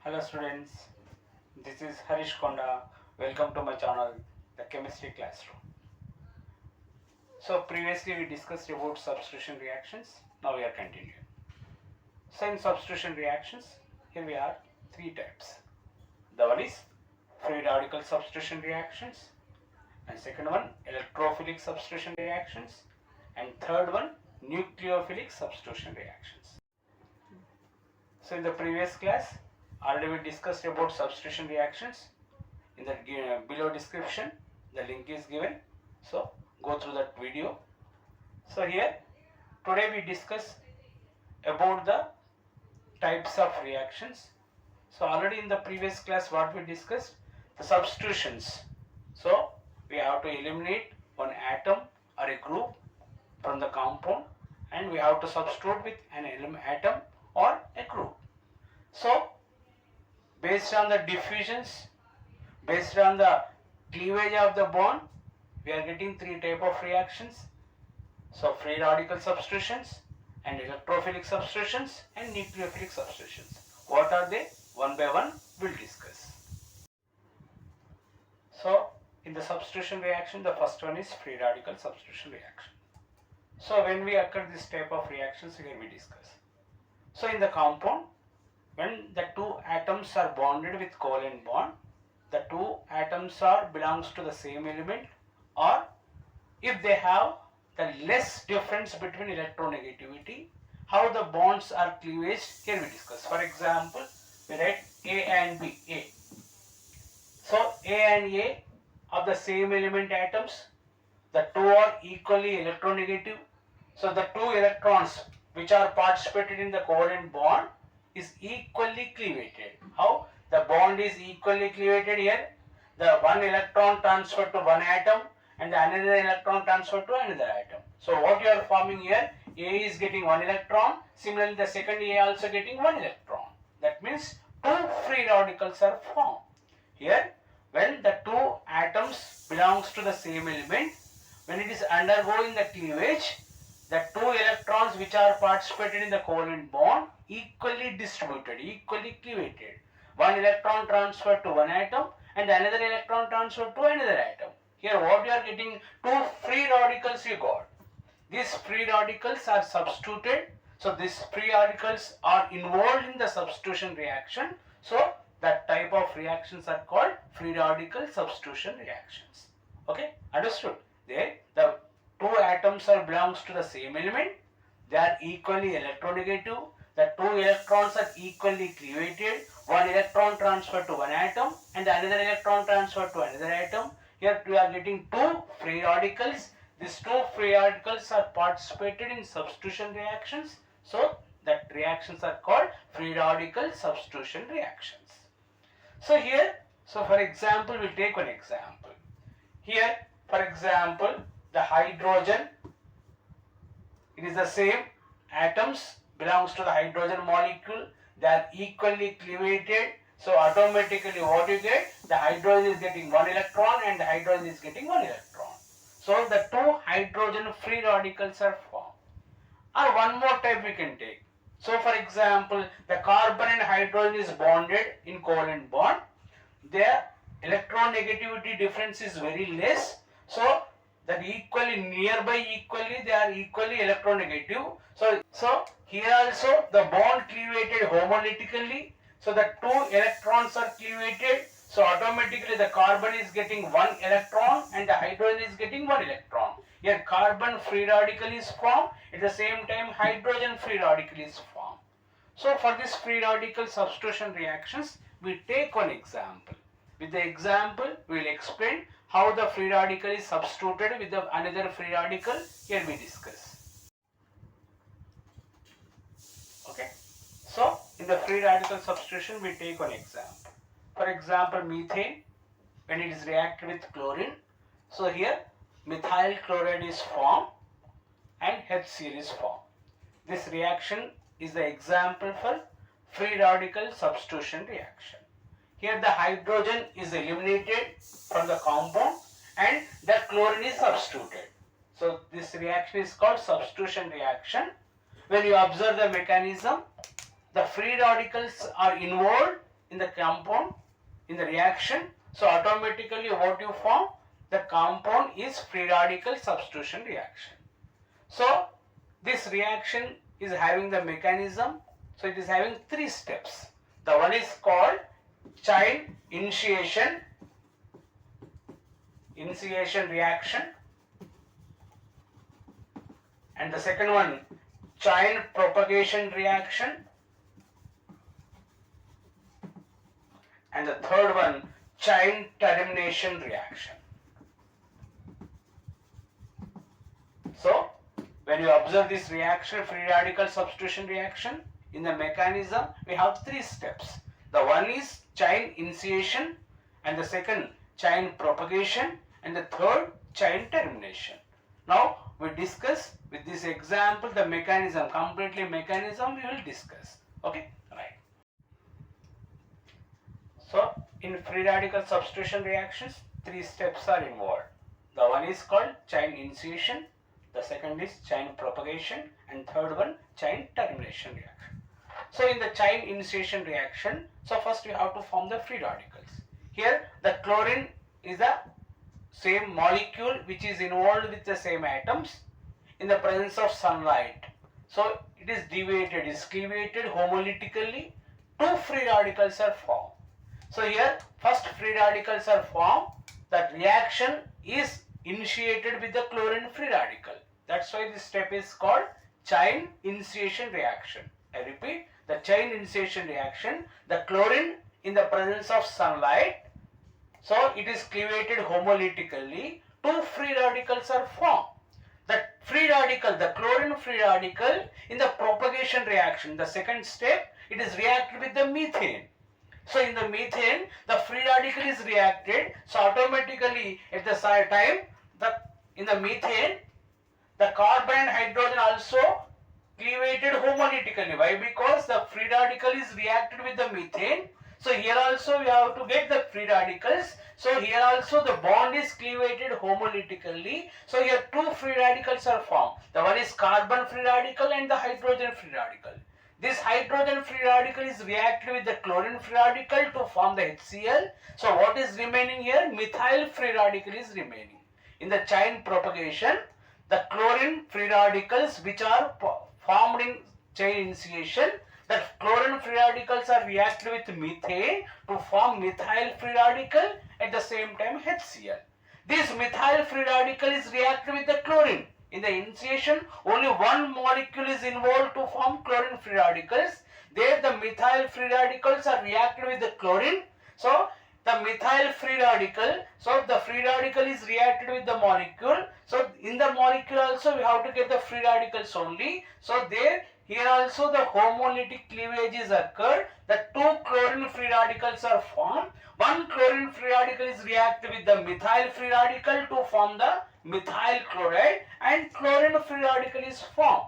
Hello students, this is Harish Konda. Welcome to my channel, the Chemistry Classroom. So previously we discussed about substitution reactions. Now we are continuing. So in substitution reactions, here we are three types. The one is free radical substitution reactions, and second one electrophilic substitution reactions, and third one nucleophilic substitution reactions. So in the previous class, already we discussed about substitution reactions. In the below description, the link is given. So go through that video. So here, today we discuss about the types of reactions. So already in the previous class, what we discussed, the substitutions. So we have to eliminate one atom or a group from the compound, and we have to substitute with an atom or a group. So based on the diffusions, based on the cleavage of the bond, we are getting three types of reactions. So free radical substitutions, and electrophilic substitutions, and nucleophilic substitutions. What are they? One by one we'll discuss. So in the substitution reaction, the first one is free radical substitution reaction. So when we occur this type of reactions, here we discuss. So in the compound, when the two atoms are bonded with covalent bond, the two atoms belongs to the same element, or if they have the less difference between electronegativity, how the bonds are cleavaged, here we discuss. For example, we write A and B. A. So A and A of the same element atoms, the two are equally electronegative. So the two electrons which are participated in the covalent bond is equally cleavated. How? The bond is equally cleavated here. The one electron transferred to one atom and the another electron transferred to another atom. So what you are forming here, A is getting one electron, similarly the second A also getting one electron. That means two free radicals are formed. Here, when the two atoms belongs to the same element, when it is undergoing the cleavage, the two electrons which are participated in the covalent bond equally distributed, equally cleavated. One electron transferred to one atom and another electron transferred to another atom. Here what you are getting, two free radicals you got. These free radicals are substituted. So these free radicals are involved in the substitution reaction. So that type of reactions are called free radical substitution reactions. Okay, understood? There the two atoms belongs to the same element. They are equally electronegative. The two electrons are equally cleavated. One electron transferred to one atom and another electron transferred to another atom. Here we are getting two free radicals. These two free radicals are participated in substitution reactions. So that reactions are called free radical substitution reactions. So here, for example, we take one example. Here, for example, the hydrogen, it is the same atoms belongs to the hydrogen molecule. They are equally cleavated. So automatically what you get, the hydrogen is getting one electron and the hydrogen is getting one electron. So the two hydrogen free radicals are formed. Or one more type we can take. So for example, the carbon and hydrogen is bonded in covalent bond. Their electron negativity difference is very less. So that nearby they are equally electronegative. So here also the bond cleavated homolytically. So the two electrons are cleavated. So automatically the carbon is getting one electron and the hydrogen is getting one electron. Here carbon free radical is formed. At the same time hydrogen free radical is formed. So for this free radical substitution reactions, we take one example. With the example, we will explain how the free radical is substituted with another free radical. Here we discuss. Okay. So in the free radical substitution, we take one example. For example, methane, when it is reacted with chlorine. So here methyl chloride is formed and HCl is formed. This reaction is the example for free radical substitution reaction. Here the hydrogen is eliminated from the compound and the chlorine is substituted. So this reaction is called substitution reaction. When you observe the mechanism, the free radicals are involved in the compound, in the reaction, so automatically what you form, the compound is free radical substitution reaction. So this reaction is having the mechanism, so it is having 3 steps. The one is called chain initiation reaction, and the second one chain propagation reaction, and the third one chain termination reaction. So when you observe this reaction, free radical substitution reaction, in the mechanism we have 3 steps. The one is chain initiation, and the second chain propagation, and the third chain termination. Now we discuss with this example the mechanism, completely mechanism we will discuss. Okay, right. So in free radical substitution reactions, 3 steps are involved. The one is called chain initiation, the second is chain propagation, and third one chain termination reaction. So in the chain initiation reaction, so first we have to form the free radicals. Here the chlorine is the same molecule which is involved with the same atoms in the presence of sunlight. So it is deviated, is cleavated homolytically, 2 free radicals are formed. So here first free radicals are formed, the reaction is initiated with the chlorine free radical. That's why this step is called chain initiation reaction. I repeat, the chain initiation reaction, the chlorine in the presence of sunlight, so it is cleavated homolytically, 2 free radicals are formed. The free radical, the chlorine free radical, in the propagation reaction, the second step, it is reacted with the methane. So in the methane, the free radical is reacted, so automatically at the time, in the methane, the carbon and hydrogen also cleavated homolytically. Why? Because the free radical is reacted with the methane. So here also we have to get the free radicals. So here also the bond is cleavated homolytically. So here 2 free radicals are formed. The one is carbon free radical and the hydrogen free radical. This hydrogen free radical is reacted with the chlorine free radical to form the HCl. So what is remaining here? Methyl free radical is remaining. In the chain propagation, the chlorine free radicals which are formed in chain initiation, the chlorine free radicals are reacted with methane to form methyl free radical, at the same time HCl. This methyl free radical is reacted with the chlorine. In the initiation, only one molecule is involved to form chlorine free radicals. There the methyl free radicals are reacted with the chlorine. So the methyl free radical, so the free radical is reacted with the molecule. So in the molecule also we have to get the free radicals only. So there, here also the homolytic cleavage is occurred. The 2 chlorine free radicals are formed. One chlorine free radical is reacted with the methyl free radical to form the methyl chloride, and chlorine free radical is formed.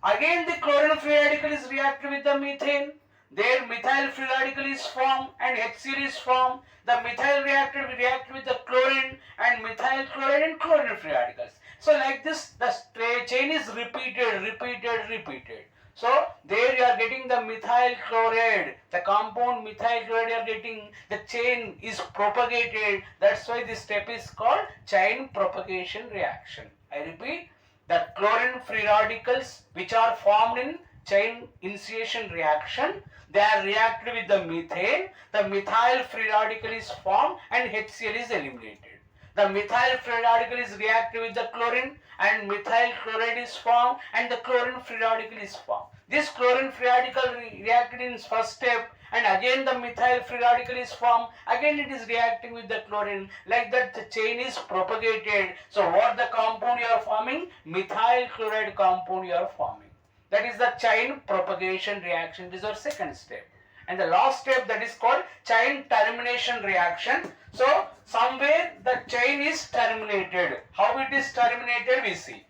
Again the chlorine free radical is reacted with the methane. There methyl free radical is formed and HCl is formed. The methyl reacted with the chlorine and methyl chloride and chlorine free radicals. So like this the chain is repeated. So there you are getting the methyl chloride, the compound methyl chloride you are getting, the chain is propagated. That's why this step is called chain propagation reaction. I repeat, the chlorine free radicals which are formed in chain initiation reaction, they are reacted with the methane. The methyl free radical is formed and HCl is eliminated. The methyl free radical is reacted with the chlorine and methyl chloride is formed and the chlorine free radical is formed. This chlorine free radical reacted in first step and again the methyl free radical is formed. Again it is reacting with the chlorine. Like that the chain is propagated. So what the compound you are forming? Methyl chloride compound you are forming. That is the chain propagation reaction. This is our second step. And the last step, that is called chain termination reaction. So somewhere the chain is terminated. How it is terminated we see.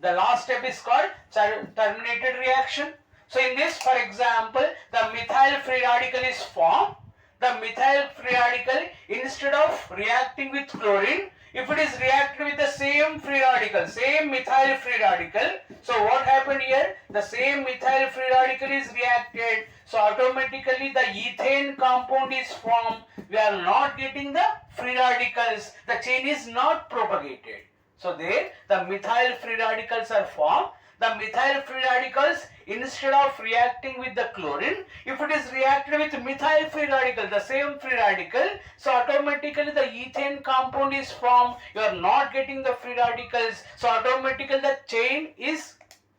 The last step is called terminated reaction. So in this, for example, the methyl free radical is formed. The methyl free radical, instead of reacting with chlorine, if it is reacted with the same free radical, same methyl free radical, so what happened here? The same methyl free radical is reacted, so automatically the ethane compound is formed. We are not getting the free radicals, the chain is not propagated. So there the methyl free radicals are formed. The methyl free radicals, instead of reacting with the chlorine, if it is reacted with methyl free radical, the same free radical, so automatically the ethane compound is formed. You are not getting the free radicals, so automatically the chain is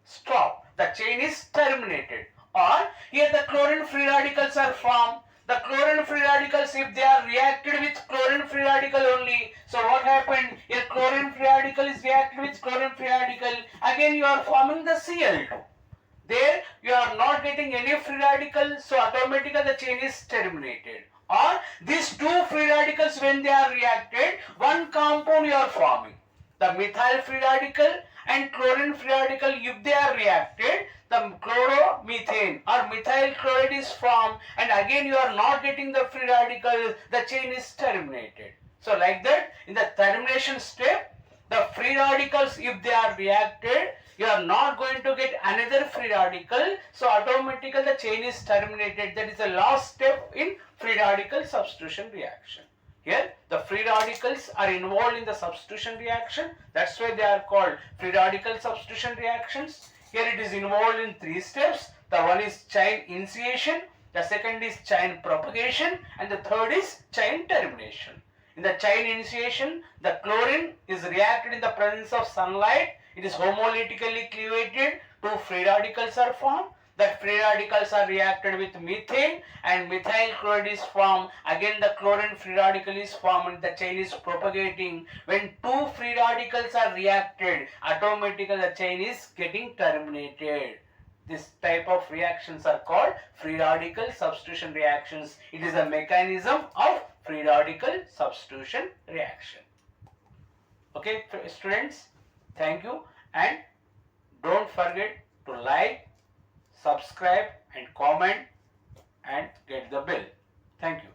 stopped, the chain is terminated. Or here the chlorine free radicals are formed. The chlorine free radicals, if they are reacted with chlorine free radical only, so what happened? Here chlorine free radical is reacted with chlorine free radical, again you are forming the Cl2. There you are not getting any free radical, so automatically the chain is terminated. Or these two free radicals, when they are reacted, one compound you are forming. The methyl free radical and chlorine free radical, if they are reacted, the chloromethane or methyl chloride is formed, and again you are not getting the free radical, the chain is terminated. So like that, in the termination step, the free radicals, if they are reacted, you are not going to get another free radical, so automatically the chain is terminated. That is the last step in free radical substitution reaction. Here the free radicals are involved in the substitution reaction, that's why they are called free radical substitution reactions. Here it is involved in three steps. The one is chain initiation, the second is chain propagation, and the third is chain termination. In the chain initiation, the chlorine is reacted in the presence of sunlight. It is homolytically cleavated, two free radicals are formed. That free radicals are reacted with methane and methyl chloride is formed. Again the chlorine free radical is formed and the chain is propagating. When two free radicals are reacted, automatically the chain is getting terminated. This type of reactions are called free radical substitution reactions. It is a mechanism of free radical substitution reaction. Okay students, thank you, and don't forget to like, subscribe and comment and get the bell. Thank you.